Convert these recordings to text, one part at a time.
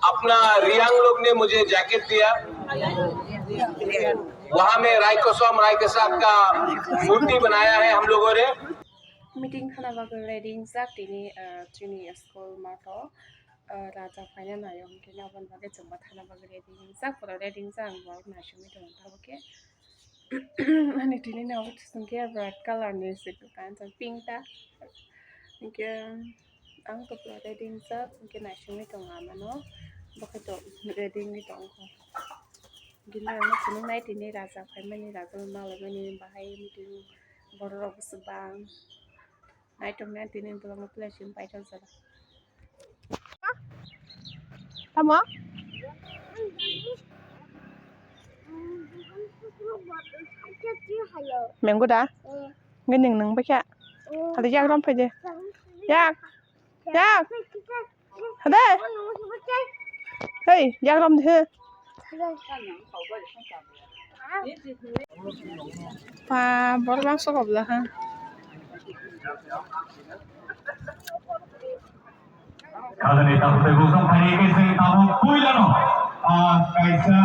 अपना रियांग लोग ने मुझे जैकेट दिया, वहाँ में रायकोसम रायकसाक का मूर्ति बनाया है हम लोगों ने। मीटिंग खाना बागर रेडिंग जाक तिनी ट्रेनी स्कूल मार्टो राजा फाइनल नायम के नावन बागे जम्बा थाना बागर रेडिंग जाक पर रेडिंग जाक वर्क नाशमी दं थाबके अनि तिनी नाव सुनके रेड कलर नि सिक कान पिंक ता के आं तो रेडिंग जाक के नाशमी दं आमानो बखे तो रेडिंग नि दं को गिला न सुनु नाय तिनी राजा फाइनल राजा मालमनि बाहाय मीटिंग बड़ो बसबां नाइटोमने तिनी बुलांग प्लेसिम पाइथल जरा Tama? Mango đã? Nghe nhìn nướng bách ạ. Hả đi giang lắm phải đi. Giang. Giang. Hả đây? Hey, giang lắm thế. Và bỏ bác số hộp là ha. Kalau ni tahu saya gosong hari ini saya tahu pui lano. Kaisa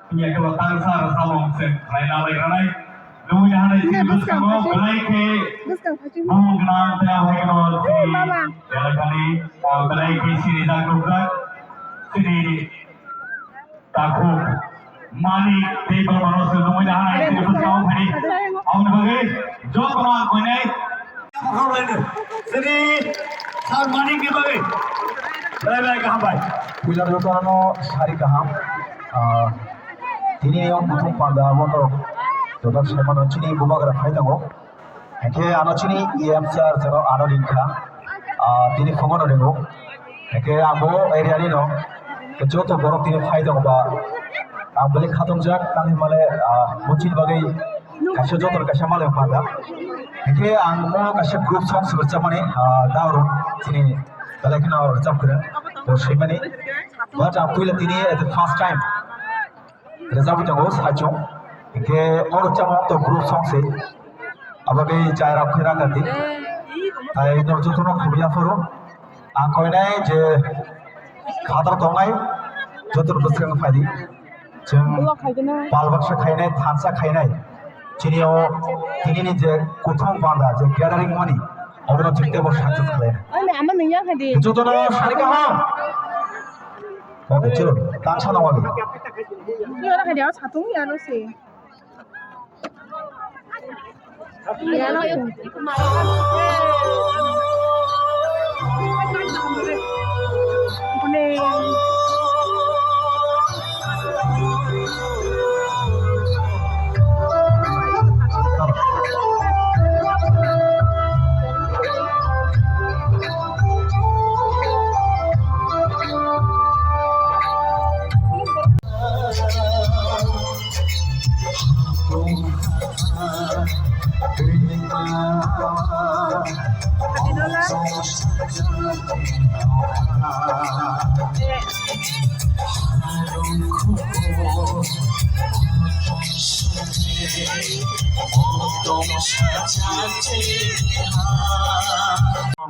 punya kebatan sar salong sen. Lain lain. Lalu yang ada di bus kamu belai ke. Mungkin ada yang orang sini. Jalan kali belai ke sini dah keluar. Sini takut mani table manusia lalu yang ada di bus kamu hari. Awak bagi jawab orang kau ni. Orang lain. Sini sar mani ke bagi. Belai kaham baik. Pujar jotono sari kaham. Ini yang putung pada motor. Jodoh saya mana cini buka gerak hai tango. Heke ano cini EMCR jero ano lingka. Ini fongono demo. Heke amo area ni no. Jodoh borok ini hai tango ba. Beli khatam jak kami male muncul bagai kasih jodoh kasih male pada. Heke amo kasih group song sebersama ni daurun cini. Kalau kita orang jump keren, bersih mana? Baca aku lihat ini the first time. Rezeki jangan usahacung. Ke orang jump tu group song se. Abagai cara kira ganti. Tapi itu jodoh nak kuliah forum. Aku ini je khatar tongai jodoh bersih fadi. Jeng palbak sekai thansa kai Cini ni je kutung banda je gathering money. Orang cinta bersatu sekalian. Aman minyak hadi. Jodoh nama sari kaham. Oke, cilo. Tangan sana wali. Ini orang hadi awak satu ya lo sih. Ya lo yang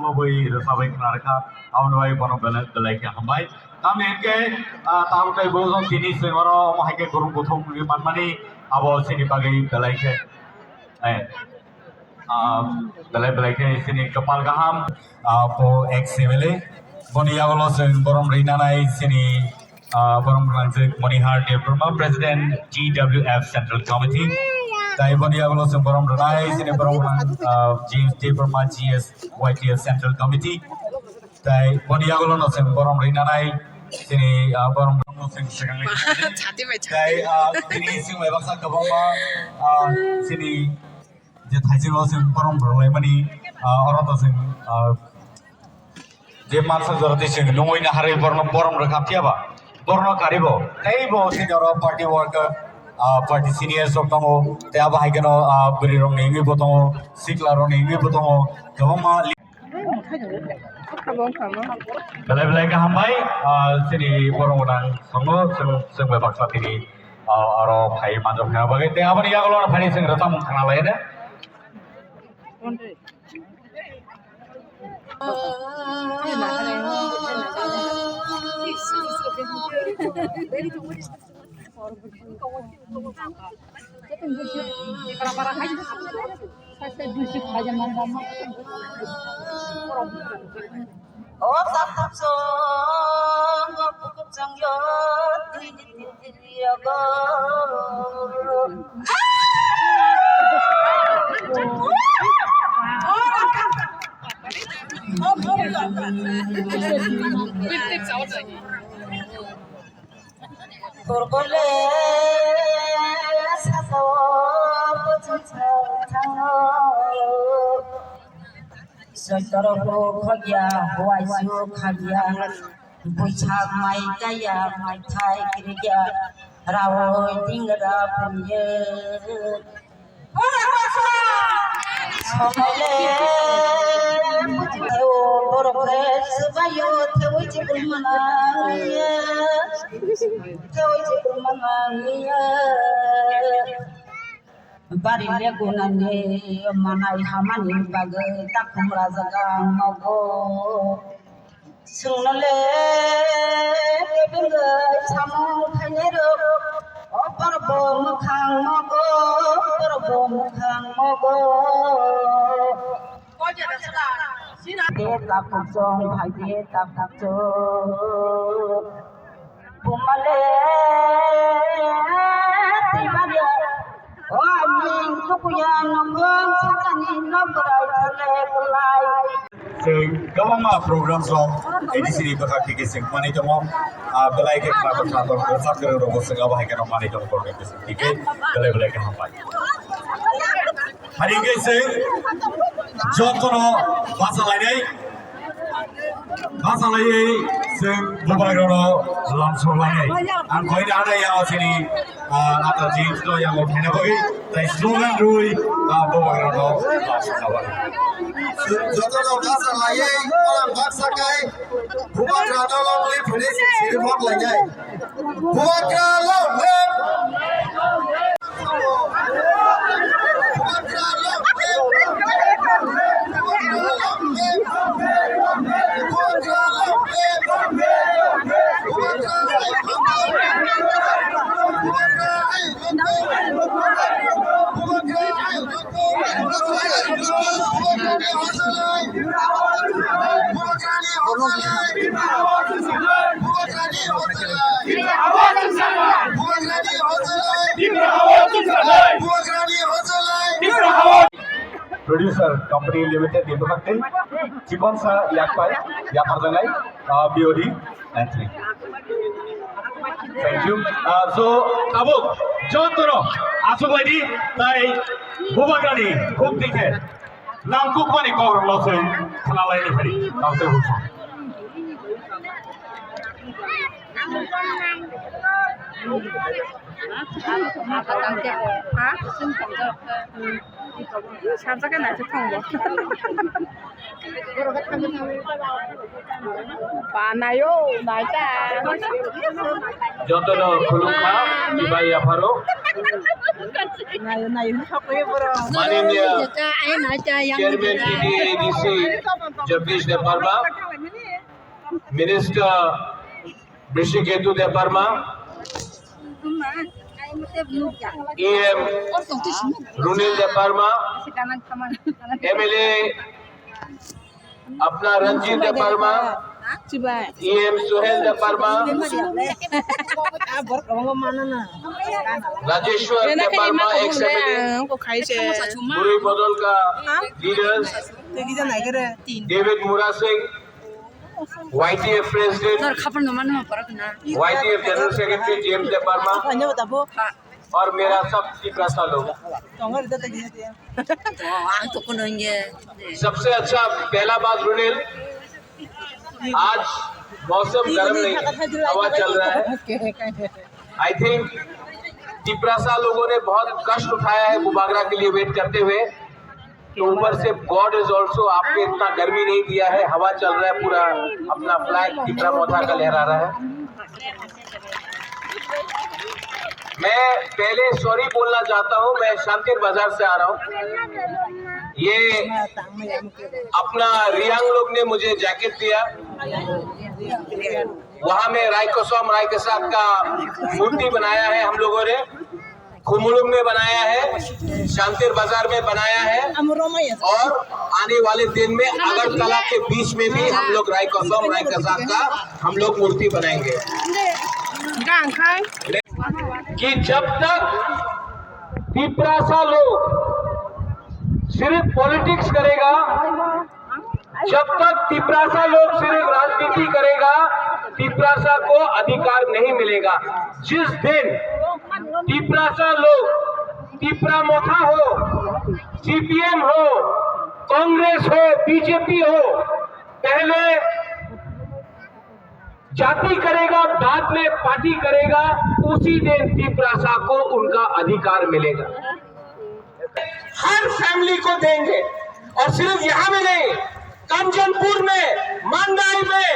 Lebih resabek naraka, awal awal bono belai ke hambai. Kami ke tahu ke bosong sini semua orang ke guru kutung di mana awal sini bagi belai ke, belai ke sini kepal kaham, po ex-MLA, boni awal sini borong rina nai sini borong ranjik Monihar Department President GWF Central Committee. Tapi boni awal sini borong rina sini borong James Department GS YTS Central Committee. Tapi boni awal sini borong rina nai sini borong sini sekarang ni. Tapi sini sini website kebama sini je thajir sini borong borong mani orang tu sini je masa joroti sini nungguin hari borong rekap siapa borong karibo. Tapi bo sini orang party worker party seniors of tongo te aba haigano buri rong ni ngi botongo sikla rong ni ngi botongo kawama belai belai ka hambai sini borong udang songo seng bebaksa tini aro phai manjok ha bagai te abani ya kalau phai seng ratam khana lai ne Oh, tak song, aku sang yo, tiada. Korboleh satu Sejarahku kaya, wajahku kaya, bucak mai kaya, mai thai kaya, rawoi tinggal punya. Somale, teu borobres bayu teu cipul manangnya, teu cipul manangnya. Bari legunane manai hamani bagai takum razaga mogo sungle kebinga samung khanero parbo mukhang mogo de takum song bhai de takum song bumale tibaria Amin kupuya nombor sakani nombor aja pelai. sing kawama program song edisi bakha kike sing mani tomo belai ke khata khata ko sakre ro sing aba haikano mani tomo program ke sing tike belai ke hampai hari ke sing jotono basa lai sing bubagrono langsung lai ang koi da ada yang sini atau jeans lo yang mau kena bagi tai slogan rui bubagrono langsung kawan jotono basa lai orang basa kai bubagrono lo beli pulis sini bak lagi bubagrono Producer Company Limited di Bukakti, Ciponsa Yakpai, Yakardanai, BOD, and 3. Thank you. So, Abu, Jontoro, Asuk lagi, tai Bubagani, Kuk Tiket, Nam Kukmani Kor Losai, Kanalai Nifari, Tauke Husu. 잠자게 날씨 통보. 많아요, 날짜. Jotono Kulukha, Ibaya Faro, Manindya Chairman TDADC, Jagdish Deparma, Minister Brishiketu Deparma, EM Runil Deparma, MLA अपना Ranjit Deparma, EM Suhel Deparma, Rajeshwar Deparma, ex-MLA, बुरी बदल का leaders, David मुरा Singh, YTF President, YTF General Secretary James Deparma, और मेरा सब टीका लोग। सबसे अच्छा पहला बात रुनिल, आज मौसम गर्म नहीं, हवा चल रहा है। I think तिपरासा लोगों ने बहुत कष्ट उठाया है बुबागरा के लिए वेट करते हुए। तो ऊपर से गॉड इज ऑल्सो आपके इतना गर्मी नहीं दिया है, हवा चल रहा है, पूरा अपना फ्लैग तिपरा मोथा का लहरा रहा है। मैं पहले सॉरी बोलना चाहता हूं, मैं शांतिर बाजार से आ रहा हूं। ये अपना रियांग लोग ने मुझे जैकेट दिया, वहां में रायकोसम रायकसाक का मूर्ति बनाया है हम लोगों ने, खुमुलुंग में बनाया है, शांतिर बाजार में बनाया है, और आने वाले दिन में अगरतला के बीच में भी हम लोग रायकोसम रायकसाक का हम लोग मूर्ति बनाएंगे। कि जब तक तिपरासा लोग सिर्फ पॉलिटिक्स करेगा, जब तक तिपरासा लोग सिर्फ राजनीति करेगा, तिपरासा को अधिकार नहीं मिलेगा। जिस दिन तिपरासा लोग, तिपरा मोथा हो, सीपीएम हो, कांग्रेस हो, बीजेपी हो, पहले जाति करेगा, बाद में पार्टी करेगा, उसी दिन तिपरासा को उनका अधिकार मिलेगा। हर फैमिली को देंगे, और सिर्फ यहाँ में नहीं, कंचनपुर में, मंडाई में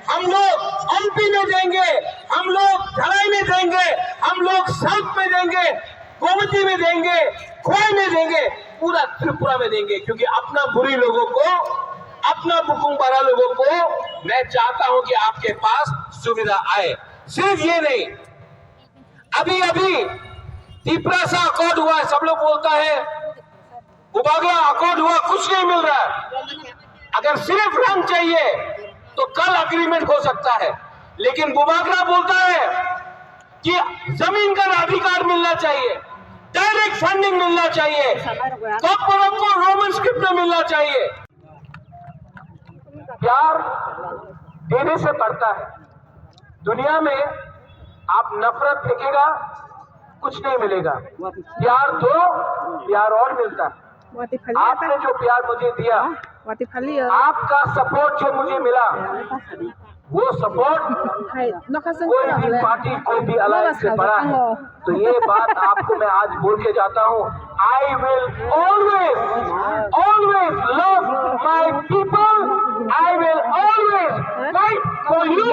हम लोग एमपी में देंगे, हम लोग धलाई में देंगे, हम लोग साउथ में देंगे, गोमती में देंगे, खोई में देंगे, पूरा त्रिपुरा में देंगे। क्योंकि अपना बुरी लोगों को, अपना बुकुंगपारा लोगों को मैं चाहता हूं कि आपके पास सुविधा आए। सिर्फ ये नहीं, अभी अभी तिपरासा अकॉर्ड हुआ है, सब लोग बोलता है बुबागरा अकॉर्ड हुआ, कुछ नहीं मिल रहा है। अगर सिर्फ रंग चाहिए तो कल अग्रीमेंट हो सकता है, लेकिन बुबागरा बोलता है कि जमीन का अधिकार मिलना चाहिए, डायरेक्ट फंडिंग मिलना चाहिए, कॉर्पोरेट को रोमन स्क्रिप्ट में मिलना चाहिए। प्यार देने से बढ़ता है। दुनिया में आप नफरत फेंकेगा, कुछ नहीं मिलेगा। प्यार दो, प्यार और मिलता है। आपने जो प्यार मुझे दिया, आपका सपोर्ट जो मुझे मिला, वो सपोर्ट कोई भी पार्टी, कोई भी अलायंस से बड़ा है। तो ये बात आपको मैं आज बोल के जाता हूँ, I will always always love my people, I will always fight for you.